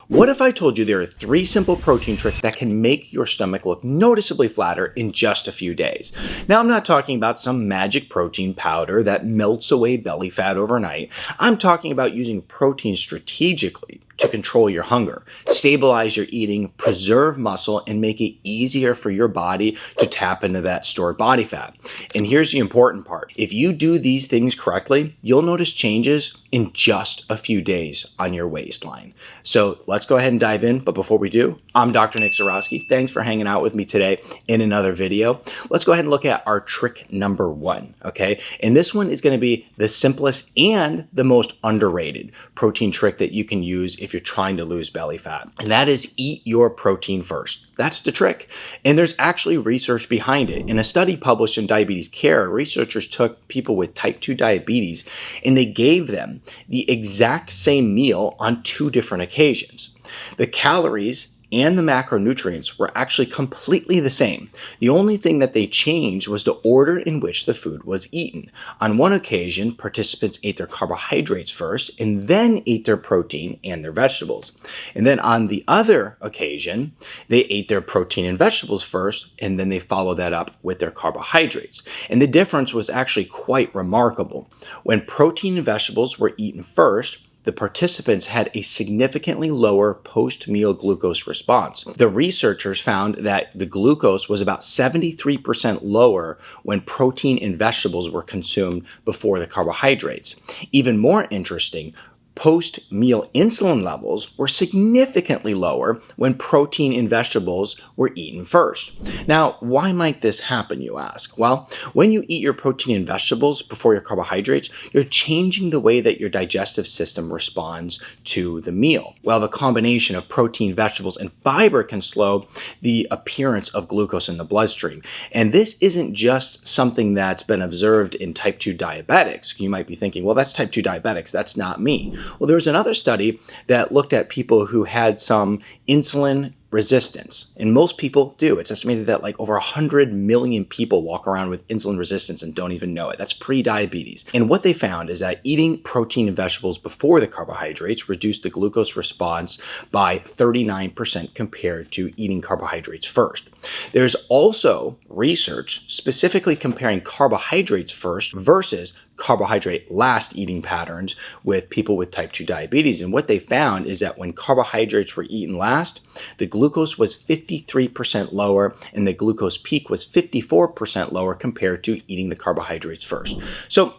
What if I told you there are 3 simple protein tricks that can make your stomach look noticeably flatter in just a few days? Now, I'm not talking about some magic protein powder that melts away belly fat overnight. I'm talking about using protein strategically to control your hunger, stabilize your eating, preserve muscle, and make it easier for your body to tap into that stored body fat. And here's the important part. If you do these things correctly, you'll notice changes in just a few days on your waistline. So let's go ahead and dive in. But before we do, I'm Dr. Zyrowski. Thanks for hanging out with me today in another video. Let's go ahead and look at our trick number 1, okay? And this one is gonna be the simplest and the most underrated protein trick that you can use if you're trying to lose belly fat. And that is eat your protein first. That's the trick. And there's actually research behind it. In a study published in Diabetes Care, researchers took people with type 2 diabetes and they gave them the exact same meal on 2 different occasions. The calories and the macronutrients were actually completely the same. The only thing that they changed was the order in which the food was eaten. On one occasion, participants ate their carbohydrates first and then ate their protein and their vegetables. And then on the other occasion, they ate their protein and vegetables first, and then they followed that up with their carbohydrates. And the difference was actually quite remarkable. When protein and vegetables were eaten first, the participants had a significantly lower post-meal glucose response. The researchers found that the glucose was about 73% lower when protein and vegetables were consumed before the carbohydrates. Even more interesting, post-meal insulin levels were significantly lower when protein and vegetables were eaten first. Now, why might this happen, you ask? Well, when you eat your protein and vegetables before your carbohydrates, you're changing the way that your digestive system responds to the meal. Well, the combination of protein, vegetables, and fiber can slow the appearance of glucose in the bloodstream. And this isn't just something that's been observed in type 2 diabetics. You might be thinking, well, that's type 2 diabetics, that's not me. Well, there was another study that looked at people who had some insulin resistance, and most people do. It's estimated that like over 100 million people walk around with insulin resistance and don't even know it. That's pre-diabetes. And what they found is that eating protein and vegetables before the carbohydrates reduced the glucose response by 39% compared to eating carbohydrates first. There's also research specifically comparing carbohydrates first versus carbohydrate last eating patterns with people with type 2 diabetes. And what they found is that when carbohydrates were eaten last, the glucose was 53% lower and the glucose peak was 54% lower compared to eating the carbohydrates first. So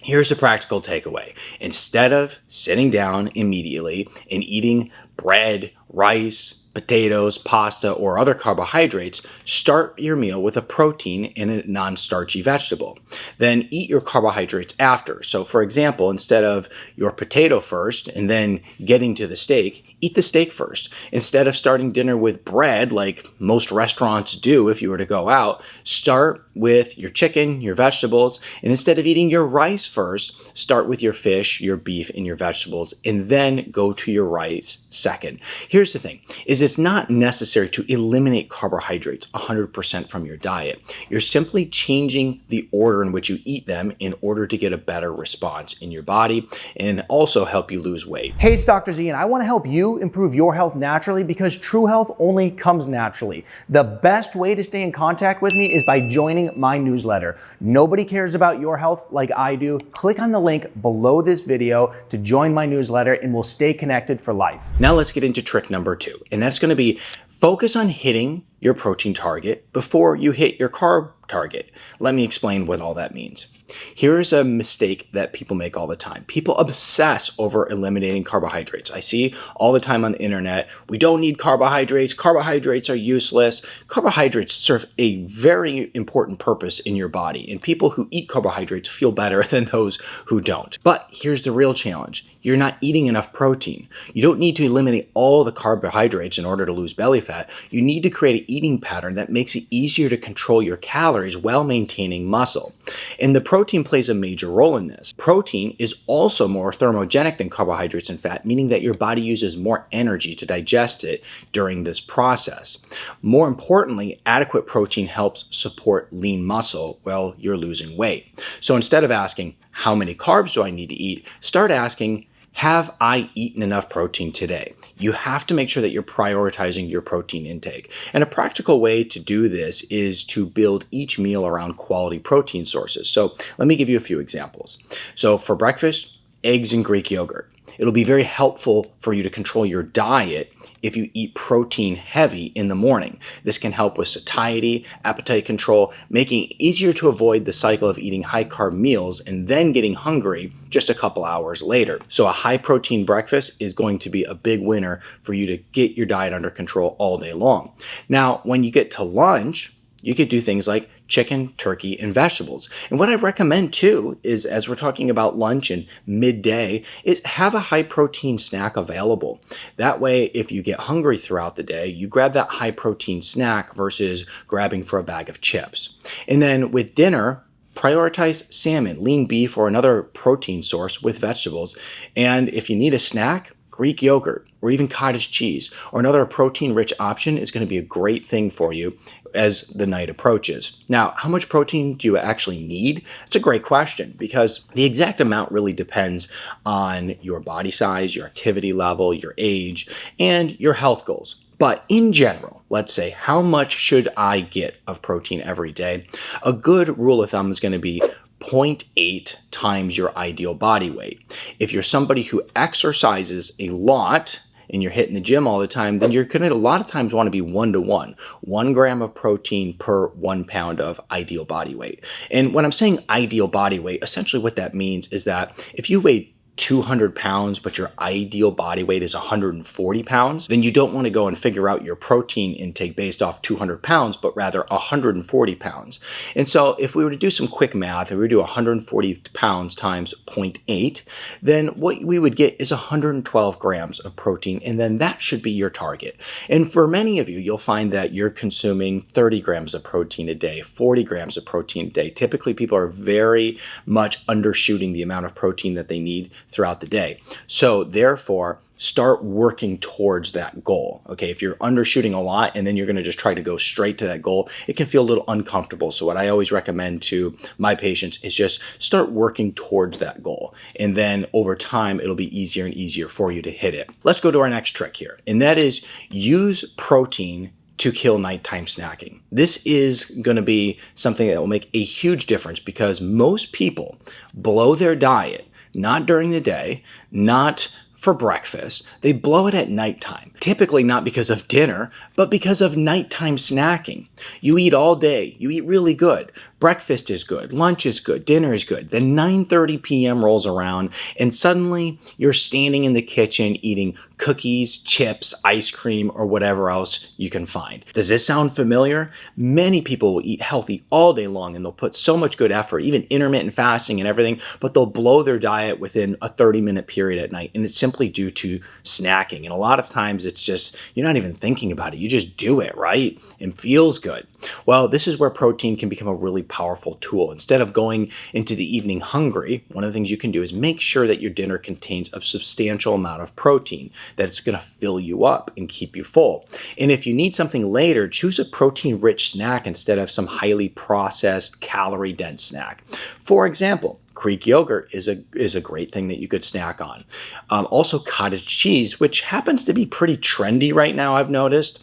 here's the practical takeaway. Instead of sitting down immediately and eating bread, rice, potatoes, pasta, or other carbohydrates, start your meal with a protein and a non-starchy vegetable. Then eat your carbohydrates after. So for example, instead of your potato first and then getting to the steak, eat the steak first. Instead of starting dinner with bread, like most restaurants do if you were to go out, start with your chicken, your vegetables, and instead of eating your rice first, start with your fish, your beef, and your vegetables, and then go to your rice second. Here's the thing, is it's not necessary to eliminate carbohydrates 100% from your diet. You're simply changing the order in which you eat them in order to get a better response in your body and also help you lose weight. Hey, it's Dr. Z, and I want to help you improve your health naturally because true health only comes naturally. The best way to stay in contact with me is by joining my newsletter. Nobody cares about your health like I do. Click on the link below this video to join my newsletter and we'll stay connected for life. Now let's get into trick number 2, and that's going to be focus on hitting your protein target before you hit your carb target. Let me explain what all that means. Here's a mistake that people make all the time. People obsess over eliminating carbohydrates. I see all the time on the internet, we don't need carbohydrates. Carbohydrates are useless. Carbohydrates serve a very important purpose in your body, and people who eat carbohydrates feel better than those who don't. But here's the real challenge. You're not eating enough protein. You don't need to eliminate all the carbohydrates in order to lose belly fat. You need to create an eating pattern that makes it easier to control your calories while maintaining muscle. And the protein plays a major role in this. Protein is also more thermogenic than carbohydrates and fat, meaning that your body uses more energy to digest it during this process. More importantly, adequate protein helps support lean muscle while you're losing weight. So instead of asking, how many carbs do I need to eat? Start asking, Have I eaten enough protein today? You have to make sure that you're prioritizing your protein intake. And a practical way to do this is to build each meal around quality protein sources. So let me give you a few examples. So for breakfast, eggs and Greek yogurt. It'll be very helpful for you to control your diet if you eat protein heavy in the morning. This can help with satiety, appetite control, making it easier to avoid the cycle of eating high carb meals and then getting hungry just a couple hours later. So a high protein breakfast is going to be a big winner for you to get your diet under control all day long. Now, when you get to lunch, you could do things like chicken, turkey, and vegetables. And what I recommend too is, as we're talking about lunch and midday, is have a high protein snack available. That way, if you get hungry throughout the day, you grab that high protein snack versus grabbing for a bag of chips. And then with dinner, prioritize salmon, lean beef, or another protein source with vegetables. And if you need a snack, Greek yogurt, or even cottage cheese, or another protein-rich option is going to be a great thing for you as the night approaches. Now, how much protein do you actually need? It's a great question because the exact amount really depends on your body size, your activity level, your age, and your health goals. But in general, let's say, how much should I get of protein every day? A good rule of thumb is going to be 0.8 times your ideal body weight. If you're somebody who exercises a lot and you're hitting the gym all the time, then you're going to a lot of times want to be 1-to-1, 1 gram of protein per 1 pound of ideal body weight. And when I'm saying ideal body weight, essentially what that means is that if you weigh 200 pounds, but your ideal body weight is 140 pounds, then you don't want to go and figure out your protein intake based off 200 pounds, but rather 140 pounds. And so if we were to do some quick math, if we were to do 140 pounds times 0.8, then what we would get is 112 grams of protein, and then that should be your target. And for many of you, you'll find that you're consuming 30 grams of protein a day, 40 grams of protein a day. Typically, people are very much undershooting the amount of protein that they need throughout the day. So therefore, start working towards that goal. Okay, if you're undershooting a lot and then you're going to just try to go straight to that goal, it can feel a little uncomfortable. So what I always recommend to my patients is just start working towards that goal. And then over time, it'll be easier and easier for you to hit it. Let's go to our next trick here. And that is use protein to kill nighttime snacking. This is going to be something that will make a huge difference because most people blow their diet not during the day, not for breakfast. They blow it at nighttime. Typically not because of dinner, but because of nighttime snacking. You eat all day. You eat really good. Breakfast is good. Lunch is good. Dinner is good. Then 9:30 p.m. rolls around and suddenly you're standing in the kitchen eating cookies, chips, ice cream, or whatever else you can find. Does this sound familiar? Many people will eat healthy all day long and they'll put so much good effort, even intermittent fasting and everything, but they'll blow their diet within a 30-minute period at night. And it's simply due to snacking. And a lot of times it's just, you're not even thinking about it. You just do it, right? And feels good. Well, this is where protein can become a really powerful tool. Instead of going into the evening hungry, one of the things you can do is make sure that your dinner contains a substantial amount of protein that's going to fill you up and keep you full. And if you need something later, choose a protein-rich snack instead of some highly processed, calorie-dense snack. For example, Greek yogurt is a great thing that you could snack on. Also cottage cheese, which happens to be pretty trendy right now, I've noticed.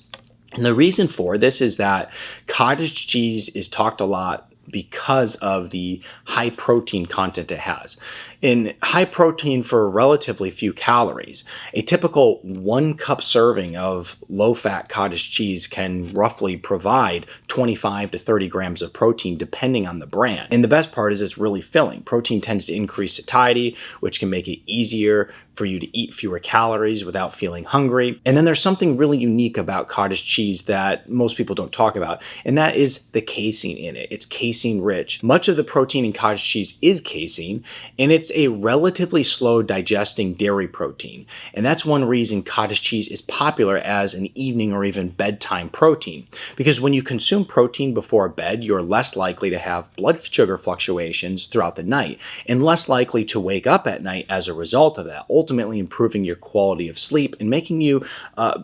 And the reason for this is that cottage cheese is talked a lot because of the high protein content it has. In high protein for relatively few calories, a typical 1 cup serving of low-fat cottage cheese can roughly provide 25 to 30 grams of protein depending on the brand. And the best part is it's really filling. Protein tends to increase satiety, which can make it easier for you to eat fewer calories without feeling hungry. And then there's something really unique about cottage cheese that most people don't talk about, and that is the casein in it. It's casein rich. Much of the protein in cottage cheese is casein, and it's a relatively slow digesting dairy protein. And that's one reason cottage cheese is popular as an evening or even bedtime protein. Because when you consume protein before bed, you're less likely to have blood sugar fluctuations throughout the night and less likely to wake up at night as a result of that. Ultimately, ultimately improving your quality of sleep and making you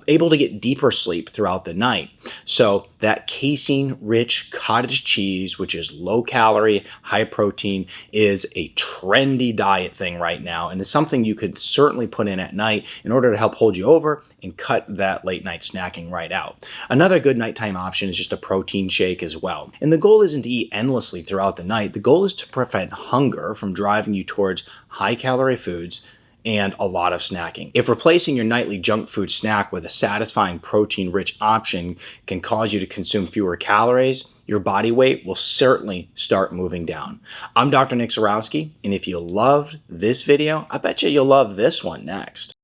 able to get deeper sleep throughout the night. So that casein-rich cottage cheese, which is low calorie, high protein, is a trendy diet thing right now, and is something you could certainly put in at night in order to help hold you over and cut that late night snacking right out. Another good nighttime option is just a protein shake as well. And the goal isn't to eat endlessly throughout the night. The goal is to prevent hunger from driving you towards high calorie foods and a lot of snacking. If replacing your nightly junk food snack with a satisfying protein-rich option can cause you to consume fewer calories, your body weight will certainly start moving down. I'm Dr. Zyrowski, and if you loved this video, I bet you'll love this one next.